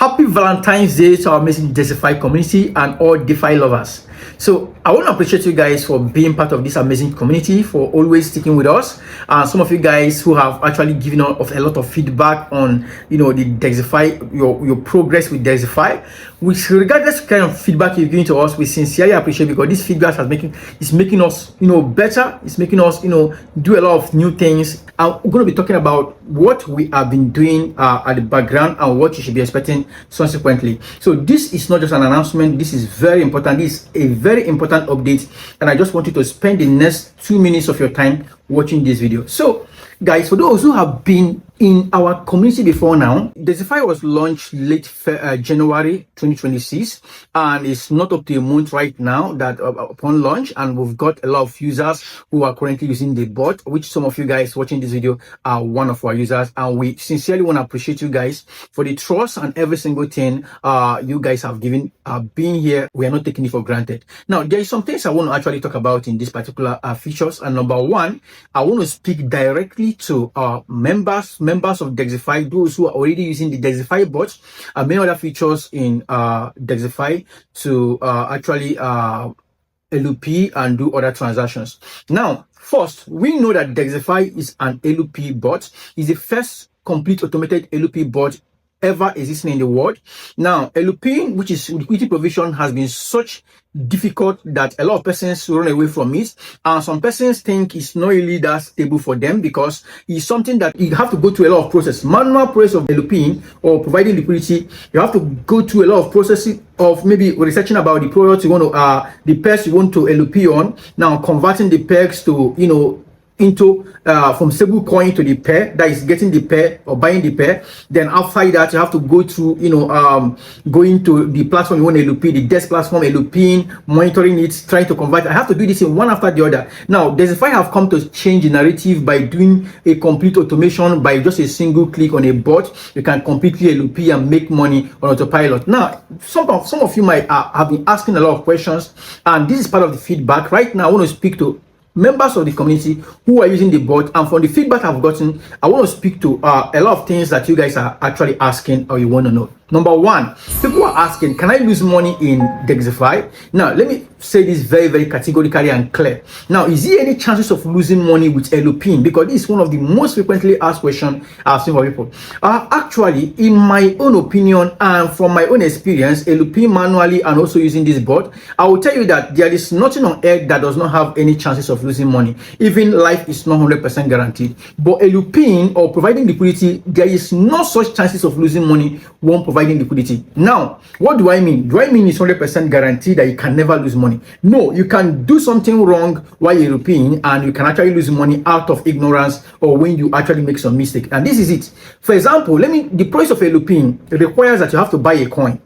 Happy Valentine's Day to our amazing Desify community and all DeFi lovers. So I want to appreciate you guys for being part of this amazing community, for always sticking with us. And some of you guys who have actually given us a lot of feedback on, the Degxify, your progress with Degxify. Which, regardless of kind of feedback you're giving to us, we sincerely appreciate, because this feedback is making us, better. It's making us, do a lot of new things. I'm going to be talking about what we have been doing at the background and what you should be expecting subsequently. So this is not just an announcement. This is very important. This is a very important update, and I just want you to spend the next 2 minutes of your time watching this video. So guys, for those who have been in our community before now, Desify was launched late January 2026, and it's not up to a month right now that upon launch, and we've got a lot of users who are currently using the bot, which some of you guys watching this video are one of our users, and we sincerely want to appreciate you guys for the trust and every single thing you guys have given being here. We are not taking it for granted. Now, there is some things I want to actually talk about in this particular features, and number one, I want to speak directly to our members of Degxify, those who are already using the Degxify bot and many other features in Degxify to actually LOP and do other transactions. Now, first, we know that Degxify is an LOP bot. It's the first complete automated LOP bot ever existing in the world. Now, LOP, which is liquidity provision, has been such difficult that a lot of persons run away from it, and some persons think it's not really that stable for them, because it's something that you have to go through a lot of process, manual process of LOPing or providing liquidity. You have to go through a lot of processes of maybe researching about the product you want to the pairs you want to LOP on, now converting the pairs to into from stable coin to the pair, that is getting the pair or buying the pair. Then after that, you have to go through going to the platform you want to LOP, the desk platform, LOPing, monitoring it, trying to convert. I have to do this in one after the other. Now Desify have come to change the narrative by doing a complete automation. By just a single click on a bot, you can completely LOP and make money on autopilot. Now some of you might have been asking a lot of questions, and this is part of the feedback. Right now I want to speak to members of the community who are using the bot, and from the feedback I've gotten, I want to speak to a lot of things that you guys are actually asking or you want to know. Number one, people are asking, can I lose money in Degxify? Now, let me say this very, very categorically and clear. Now, is there any chances of losing money with LOPing? Because this is one of the most frequently asked questions I've seen for people. Actually, in my own opinion and from my own experience, LOPing manually and also using this bot, I will tell you that there is nothing on earth that does not have any chances of losing money. Even life is not 100% guaranteed. But LOPing or providing liquidity, there is no such chances of losing money when providing liquidity. Now, what do I mean? Do I mean it's 100% guaranteed that you can never lose money? No, you can do something wrong while you're LOPing and you can actually lose money out of ignorance or when you actually make some mistake. And this is it. For example, the price of LOPing requires that you have to buy a coin.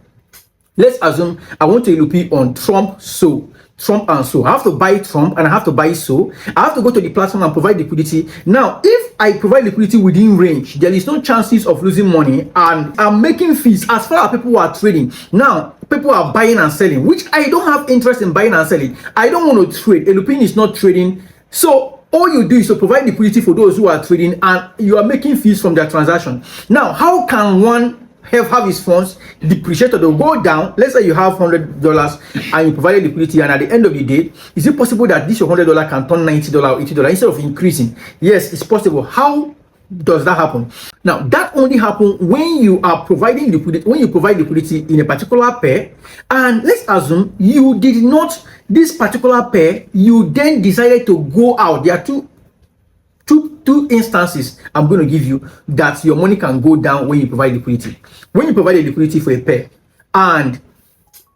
Let's assume I want to LOP on Trump and so I have to buy Trump and I have to buy so. I have to go to the platform and provide liquidity. Now, if I provide liquidity within range, there is no chances of losing money, and I'm making fees as far as people are trading. Now, people are buying and selling, which I don't have interest in buying and selling. I don't want to trade. LOPing is not trading. So all you do is to provide liquidity for those who are trading, and you are making fees from their transaction. Now, how can one have his funds depreciate or go down? Let's say you have $100 and you provide liquidity, and at the end of the day, is it possible that this your $100 can turn $90 or $80 instead of increasing? Yes, it's possible. How does that happen? Now, that only happens when you are providing liquidity, when you provide liquidity in a particular pair, and let's assume you did not, this particular pair, you then decided to go out. There are two instances I'm going to give you that your money can go down when you provide liquidity. When you provide a liquidity for a pair, and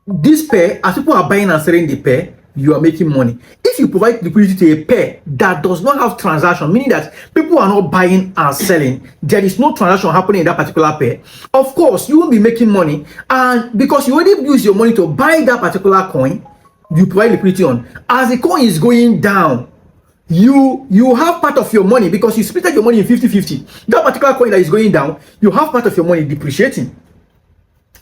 this pair, as people are buying and selling the pair, you are making money. If you provide liquidity to a pair that does not have transaction, meaning that people are not buying and selling, there is no transaction happening in that particular pair, of course you won't be making money. And because you already use your money to buy that particular coin, you provide liquidity on, as the coin is going down, you have part of your money, because you split your money in 50-50. That particular coin that is going down, you have part of your money depreciating.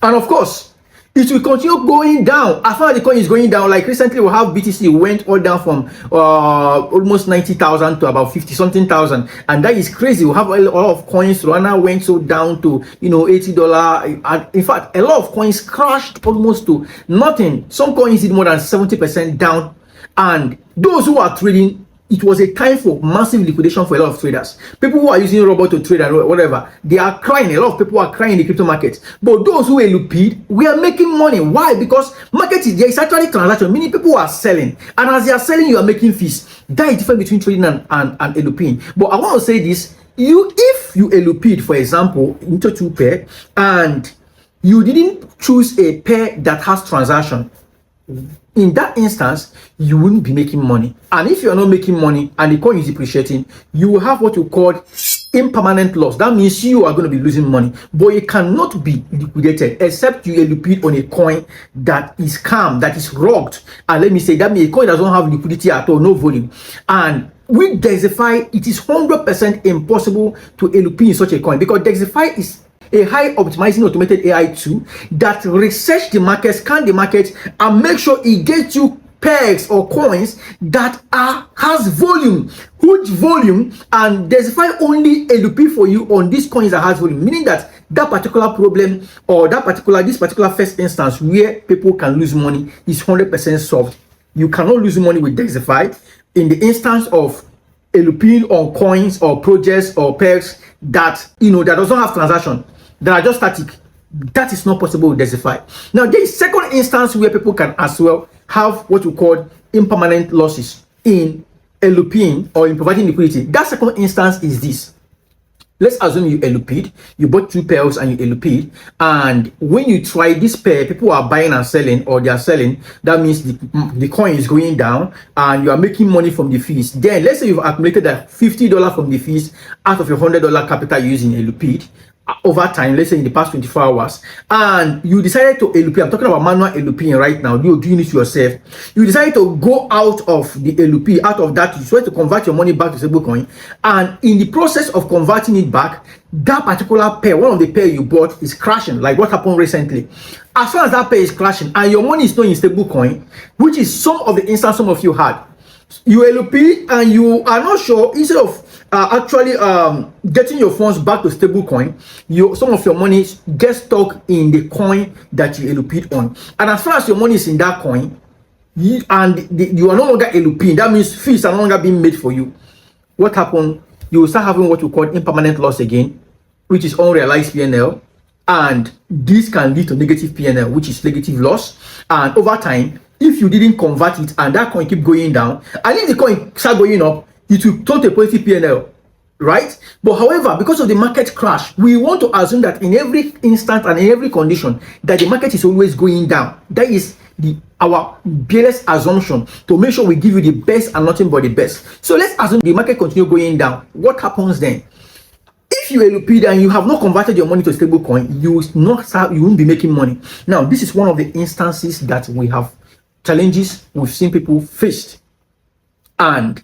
And of course, it will continue going down as far as the coin is going down. Like recently we have BTC went all down from almost 90,000 to about 50 something thousand, and that is crazy. We have a lot of coins. Solana went so down to $80, and in fact a lot of coins crashed almost to nothing. Some coins did more than 70% down, and those who are trading, it was a time for massive liquidation for a lot of traders. People who are using robot to trade and whatever, they are crying. A lot of people are crying in the crypto market. But those who are liquid, we are making money. Why? Because market is there. It's actually transaction, meaning people are selling. And as they are selling, you are making fees. That is different between trading and eloping. But I want to say this. If you eloped, for example, into two pair, and you didn't choose a pair that has transaction, in that instance, you wouldn't be making money. And if you're not making money and the coin is depreciating, you will have what you call impermanent loss. That means you are going to be losing money, but it cannot be liquidated except you elude on a coin that is calm, that is rocked. And let me say, that means a coin doesn't have liquidity at all, no volume. And with Desify, it is 100% impossible to elude in such a coin, because Degxifi is a high optimizing automated AI tool that research the market, scan the market, and make sure it gets you pairs or coins that has volume, huge volume, and Desify only elude for you on these coins that has volume, meaning that particular problem or this particular first instance where people can lose money is 100% solved. You cannot lose money with Degxifi in the instance of eluding on coins or projects or pairs that that does not have transaction, that are just static. That is not possible with Desify. Now, there is second instance where people can as well have what we call impermanent losses in eluding or in providing liquidity. That second instance is this. Let's assume you eluded, you bought two pairs and you eluded, and when you try this pair, people are buying and selling, or they are selling. That means the coin is going down and you are making money from the fees. Then let's say you've accumulated that $50 from the fees out of your $100 capital using eluded over time, let's say in the past 24 hours, and you decided to elude. I'm talking about manual eluding right now. You're doing it yourself. You decided to go out of the elude, out of that. You try to convert your money back to stablecoin, and in the process of converting it back, that particular pair, one of the pair you bought, is crashing, like what happened recently. As far as that pair is crashing and your money is not in stablecoin, which is some of the instance some of you had, you elude and you are not sure, instead of actually getting your funds back to stablecoin, some of your money gets stuck in the coin that you elude on. And as far as your money is in that coin, you are no longer eluding, that means fees are no longer being made for you. What happened? You will start having what we call impermanent loss again, which is unrealized PNL, and this can lead to negative PNL, which is negative loss. And over time, if you didn't convert it and that coin keep going down, and if the coin start going up, it will turn to a positive PNL, right? But however, because of the market crash, we want to assume that in every instant and in every condition that the market is always going down. That is our barest assumption, to make sure we give you the best and nothing but the best. So let's assume the market continue going down. What happens then? If you elude and you have not converted your money to stablecoin, you won't be making money. Now, this is one of the instances that we have challenges we've seen people faced, and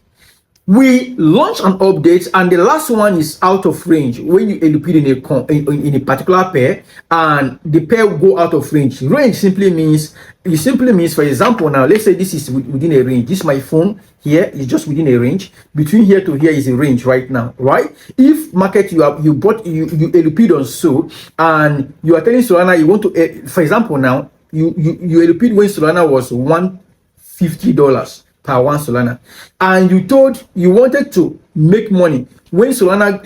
we launch an update, and the last one is out of range. When you elude in a particular pair and the pair will go out of range. Range simply means, for example, now let's say this is within a range. This my phone here is just within a range. Between here to here is a range right now, right? If market you elude on so, and you are telling Solana you want to, for example, now you elude when Solana was $150 per one Solana, and you wanted to make money when Solana,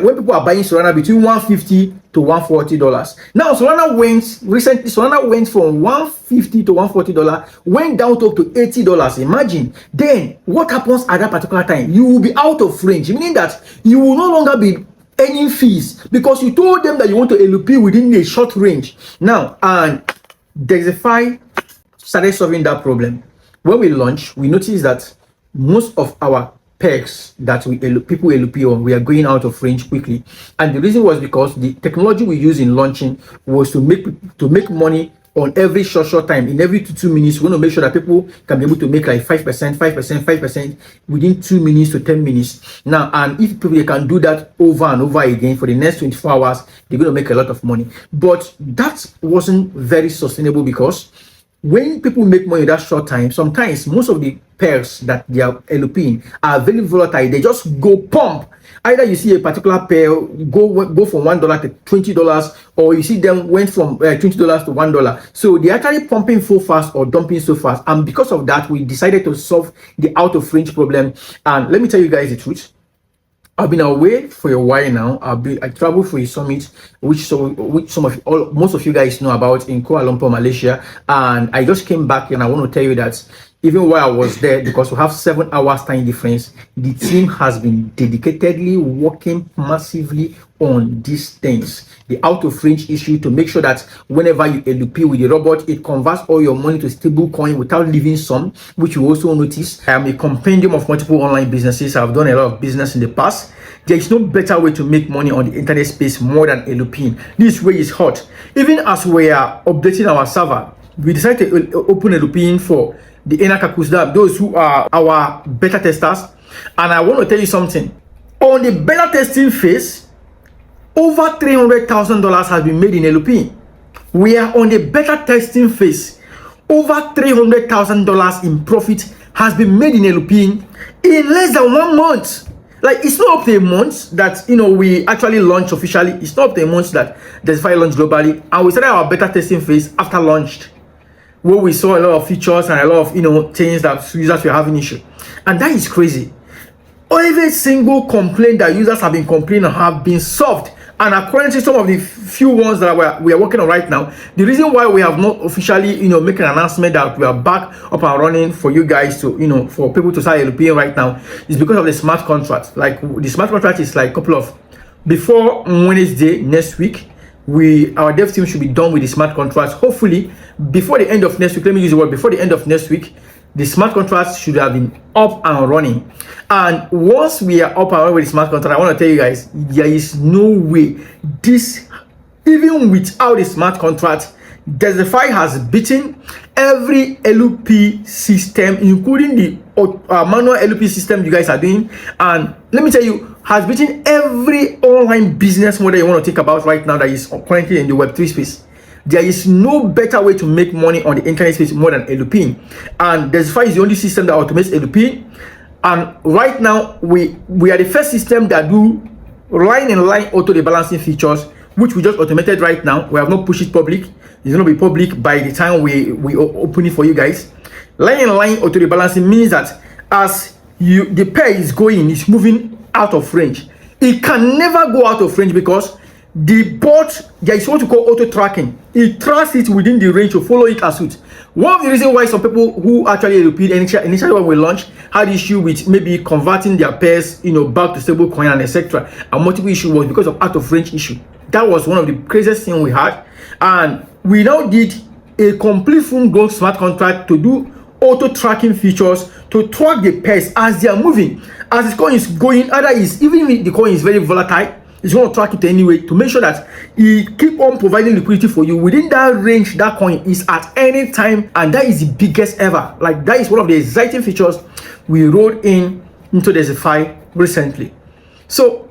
when people are buying Solana between $150 to $140. Now Solana went from $150 to $140, went down to $80. Imagine then what happens at that particular time. You will be out of range, meaning that you will no longer be earning fees because you told them that you want to elude within a short range. Now, and Degxifi started solving that problem. When we launched, we noticed that most of our pairs that people elude on, we are going out of range quickly. And the reason was because the technology we use in launching was to make money on every short time. In every 2 minutes, we want to make sure that people can be able to make like 5%, 5%, 5% within 2 minutes to 10 minutes. Now, and if people can do that over and over again for the next 24 hours, they're going to make a lot of money. But that wasn't very sustainable, because when people make money in that short time, sometimes most of the pairs that they are LPing are very volatile. They just go pump. Either you see a particular pair go from $1 to $20, or you see them went from $20 to $1. So they're actually pumping so fast or dumping so fast. And because of that, we decided to solve the out of range problem. And let me tell you guys the truth. I've been away for a while now. I traveled for a summit, which most of you guys know about, in Kuala Lumpur, Malaysia. And I just came back, and I want to tell you that even while I was there, because we have 7 hours time difference, the team has been dedicatedly working massively on these things. The out of range issue, to make sure that whenever you LP with the robot, it converts all your money to stable coin without leaving some, which you also notice. I am a compendium of multiple online businesses. I've done a lot of business in the past. There is no better way to make money on the internet space more than LPing. This way is hot. Even as we are updating our server, we decided to open LPing for the Enakakus, those who are our beta testers. And I want to tell you something. On the beta testing phase, over $300,000 has been made in LP. We are on the beta testing phase. Over $300,000 in profit has been made in LP in less than 1 month. Like, it's not up to a month that we actually launched officially. It's not up to a month that Desify launched globally, and we started our beta testing phase after launched, where we saw a lot of features and a lot of things that users were having issue. And that is crazy. Every single complaint that users have been complaining have been solved. And according to some of the few ones that we are working on right now, the reason why we have not officially make an announcement that we are back up and running for you guys to for people to start LPing right now is because of the smart contract. Like, the smart contract is like before Wednesday next week, our dev team should be done with the smart contracts. Hopefully before the end of next week. Let me use the word before the end of next week. The smart contracts should have been up and running. And once we are up and running with the smart contract, I want to tell you guys, there is no way even without the smart contract, Desify has beaten every LP system, including the manual LP system you guys are doing. And let me tell you, has beaten every online business model you want to think about right now that is currently in the Web3 space. There is no better way to make money on the internet space more than LP. And Desify is the only system that automates LP. And right now, we are the first system that do line-in-line auto rebalancing features, which we just automated right now. We have not pushed it public. It's going to be public by the time we open it for you guys. Line-in-line auto rebalancing means that as the pair is going, it's moving out of range. It can never go out of range because the bot, there is what we call auto tracking. It tracks it within the range to follow it as suit. One of the reasons why some people who actually repeat initially when we launched had issue with maybe converting their pairs back to stable coin and etc. and multiple issue was because of out of range issue. That was one of the craziest things we had. And we now did a complete full-blown smart contract to do auto tracking features to track the pairs as they are moving. As the coin is going, even if the coin is very volatile, it's going to track it anyway to make sure that it keep on providing liquidity for you within that range that coin is at any time. And that is the biggest ever. Like, that is one of the exciting features we rolled into Desify recently. So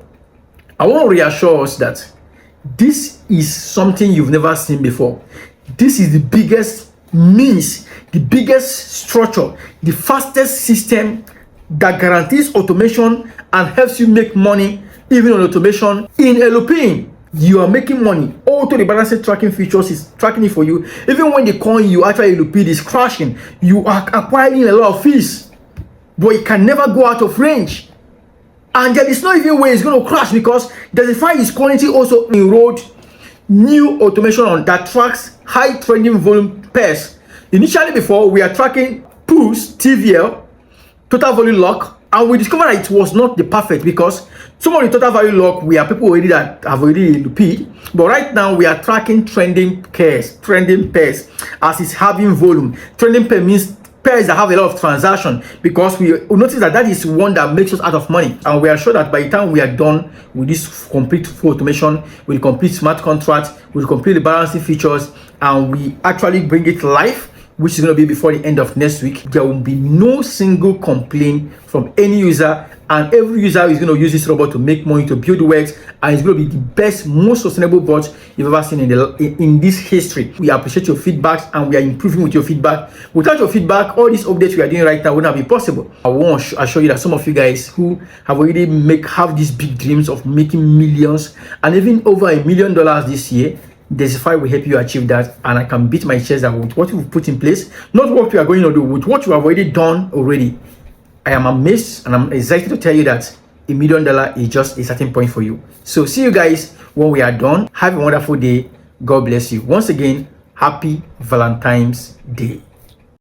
I want to reassure us that this is something you've never seen before. This is the biggest means, the biggest structure, the fastest system that guarantees automation and helps you make money even on automation. In LPing, you are making money. Auto rebalancing tracking features is tracking it for you. Even when the coin you actually LP is crashing, you are acquiring a lot of fees, but it can never go out of range. And there is no even way it's going to crash because Desify is currently also enrolled new automation on that tracks high trading volume pairs. Initially, before, we are tracking pools, TVL, total value lock, and we discovered that it was not the perfect because some of the total value lock we are people already that have already LP'd, but right now we are tracking trending pairs as it's having volume. Trending pair means pairs that have a lot of transaction, because we notice that that is one that makes us out of money, and we are sure that by the time we are done with this complete full automation, with the complete smart contract, with the complete balancing features, and we actually bring it live, which is going to be before the end of next week, there will be no single complaint from any user, and every user is going to use this robot to make money, to build works, and it's going to be the best, most sustainable bot you've ever seen in this history. We appreciate your feedbacks, and we are improving with your feedback. Without your feedback, all these updates we are doing right now would not be possible. I want to assure you that some of you guys who have already have these big dreams of making millions and even over $1 million this year, Desify will help you achieve that, and I can beat my chest that with what you've put in place, not what we are going to do, with what you have already done already, I am amazed, and I'm excited to tell you that $1 million is just a starting point for you. So see you guys when we are done. Have a wonderful day. God bless you. Once again, happy Valentine's Day.